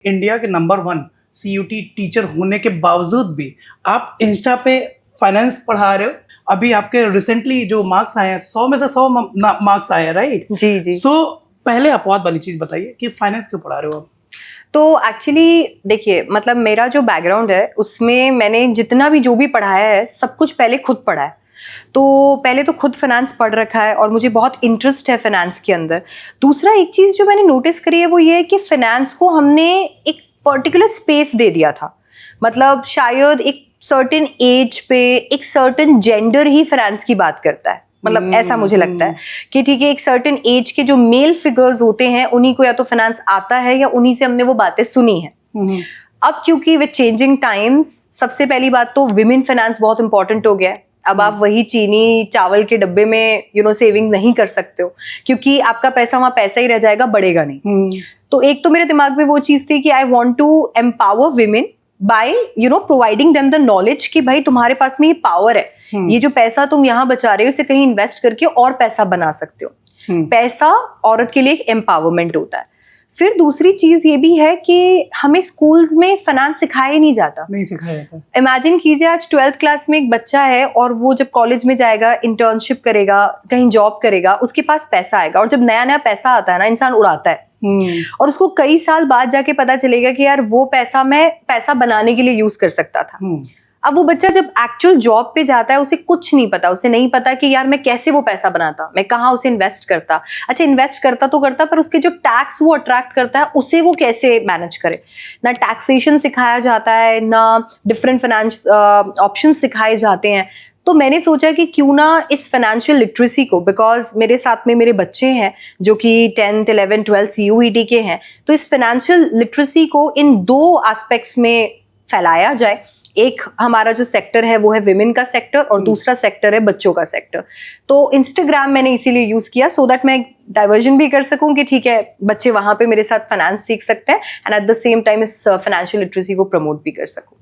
India के number 1 CUT teacher होने के बावजूद भी आप इंस्टा पे फाइनेंस पढ़ा रहे हो। अभी आपके रिसेंटली जो मार्क्स आए हैं 100 में से 100 मार्क्स आए हैं, राइट? जी जी। सो पहले अपवाद वाली चीज बताइए कि फाइनेंस क्यों पढ़ा रहे हो आप? तो एक्चुअली देखिए, मतलब मेरा जो बैकग्राउंड है उसमें मैंने जितना भी जो भी पढ़ाया है सब कुछ पहले खुद पढ़ा है। तो पहले तो खुद फाइनेंस पढ़ रखा है और मुझे बहुत इंटरेस्ट है फाइनेंस के अंदर। दूसरा एक चीज़ जो मैंने नोटिस करी है वो ये है कि फाइनेंस को हमने एक पर्टिकुलर स्पेस दे दिया था। मतलब शायद एक सर्टेन एज पे एक सर्टेन जेंडर ही फाइनेंस की बात करता है। मतलब ऐसा मुझे लगता है कि ठीक है, एक सर्टेन एज के जो मेल फिगर्स होते हैं उन्हीं को या तो फाइनेंस आता है या उन्हीं से हमने वो बातें सुनी है। अब क्योंकि विद चेंजिंग टाइम्स सबसे पहली बात तो विमेन फाइनेंस बहुत इंपॉर्टेंट हो गया है। अब आप वही चीनी चावल के डब्बे में सेविंग नहीं कर सकते हो, क्योंकि आपका पैसा वहां पैसा ही रह जाएगा, बढ़ेगा नहीं। तो एक तो मेरे दिमाग में वो चीज थी कि I want to empower women by providing them the knowledge कि भाई तुम्हारे पास में ये पावर है, ये जो पैसा तुम यहाँ बचा रहे हो इसे कहीं इन्वेस्ट करके और पैसा बना सकते हो। पैसा औरत के लिए एक एम्पावरमेंट होता है। फिर दूसरी चीज ये भी है कि हमें स्कूल्स में फाइनेंस सिखाया ही नहीं जाता। इमेजिन कीजिए, आज 12th क्लास में एक बच्चा है और वो जब कॉलेज में जाएगा, इंटर्नशिप करेगा, कहीं जॉब करेगा, उसके पास पैसा आएगा और जब नया नया पैसा आता है ना, इंसान उड़ाता है। और उसको कई साल बाद जाके पता चलेगा कि यार वो पैसा मैं पैसा बनाने के लिए यूज कर सकता था। अब वो बच्चा जब एक्चुअल जॉब पे जाता है उसे कुछ नहीं पता, उसे नहीं पता कि यार मैं कैसे वो पैसा बनाता, मैं कहाँ उसे इन्वेस्ट करता। अच्छा, इन्वेस्ट करता तो करता, पर उसके जो टैक्स वो अट्रैक्ट करता है उसे वो कैसे मैनेज करे। ना टैक्सेशन सिखाया जाता है, ना डिफरेंट फाइनेंस ऑप्शन सिखाए जाते हैं। तो मैंने सोचा कि क्यों ना इस फाइनेंशियल लिटरेसी को, बिकॉज मेरे साथ में मेरे बच्चे हैं जो कि 10th 11th 12th CUET के हैं, तो इस फाइनेंशियल लिटरेसी को इन दो एस्पेक्ट्स में फैलाया जाए। एक हमारा जो सेक्टर है वो है विमेन का सेक्टर और दूसरा सेक्टर है बच्चों का सेक्टर। तो इंस्टाग्राम मैंने इसीलिए यूज किया सो दैट मैं डाइवर्जन भी कर सकूं कि ठीक है, बच्चे वहां पे मेरे साथ फाइनेंस सीख सकते हैं and at the same time इस फाइनेंशियल लिटरेसी को प्रमोट भी कर सकूं।